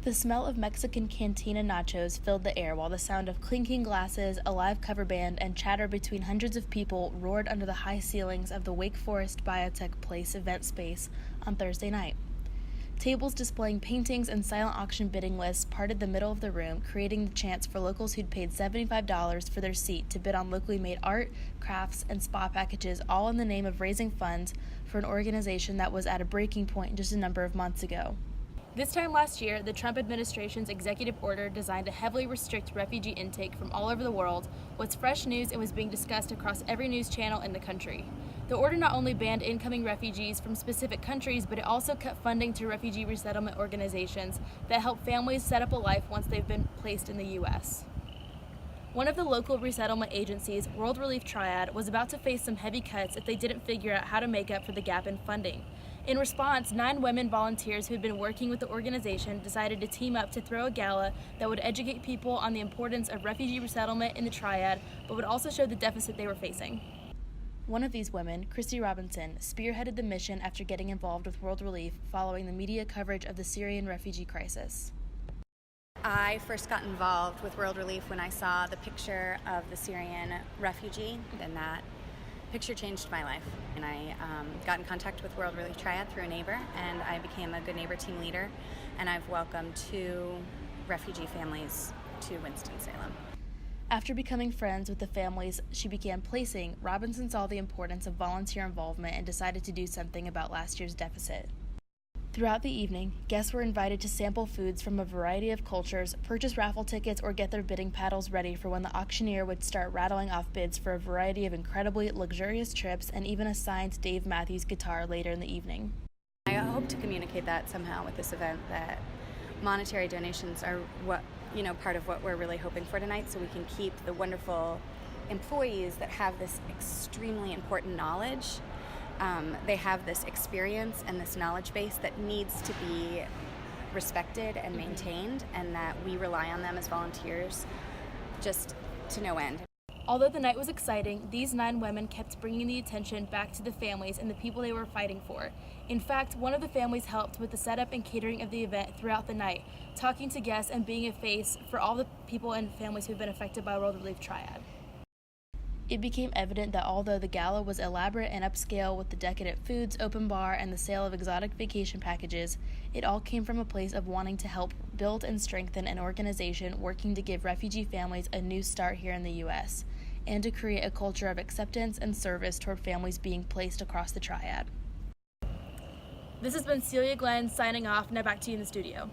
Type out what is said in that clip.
The smell of Mexican cantina nachos filled the air while the sound of clinking glasses, a live cover band, and chatter between hundreds of people roared under the high ceilings of the Wake Forest Biotech Place event space on Thursday night. Tables displaying paintings and silent auction bidding lists parted the middle of the room, creating the chance for locals who'd paid $75 for their seat to bid on locally made art, crafts, and spa packages, all in the name of raising funds for an organization that was at a breaking point just a number of months ago. This time last year, the Trump administration's executive order designed to heavily restrict refugee intake from all over the world was fresh news and was being discussed across every news channel in the country. The order not only banned incoming refugees from specific countries, but it also cut funding to refugee resettlement organizations that help families set up a life once they've been placed in the U.S. One of the local resettlement agencies, World Relief Triad, was about to face some heavy cuts if they didn't figure out how to make up for the gap in funding. In response, 9 women volunteers who had been working with the organization decided to team up to throw a gala that would educate people on the importance of refugee resettlement in the Triad, but would also show the deficit they were facing. One of these women, Christy Robinson, spearheaded the mission after getting involved with World Relief following the media coverage of the Syrian refugee crisis. I first got involved with World Relief when I saw the picture of the Syrian refugee, and that picture changed my life. And I got in contact with World Relief Triad through a neighbor, and I became a Good Neighbor team leader, and I've welcomed 2 refugee families to Winston-Salem. After becoming friends with the families she began placing, Robinson saw the importance of volunteer involvement and decided to do something about last year's deficit. Throughout the evening, guests were invited to sample foods from a variety of cultures, purchase raffle tickets, or get their bidding paddles ready for when the auctioneer would start rattling off bids for a variety of incredibly luxurious trips and even a signed Dave Matthews guitar later in the evening. I hope to communicate that somehow with this event, that monetary donations are part of what we're really hoping for tonight, so we can keep the wonderful employees that have this extremely important knowledge. They have this experience and this knowledge base that needs to be respected and maintained, and that we rely on them as volunteers just to no end. Although the night was exciting, these 9 women kept bringing the attention back to the families and the people they were fighting for. In fact, one of the families helped with the setup and catering of the event throughout the night, talking to guests and being a face for all the people and families who've been affected by World Relief Triad. It became evident that although the gala was elaborate and upscale with the decadent foods, open bar, and the sale of exotic vacation packages, it all came from a place of wanting to help build and strengthen an organization working to give refugee families a new start here in the U.S., and to create a culture of acceptance and service toward families being placed across the Triad. This has been Celia Glenn signing off. Now back to you in the studio.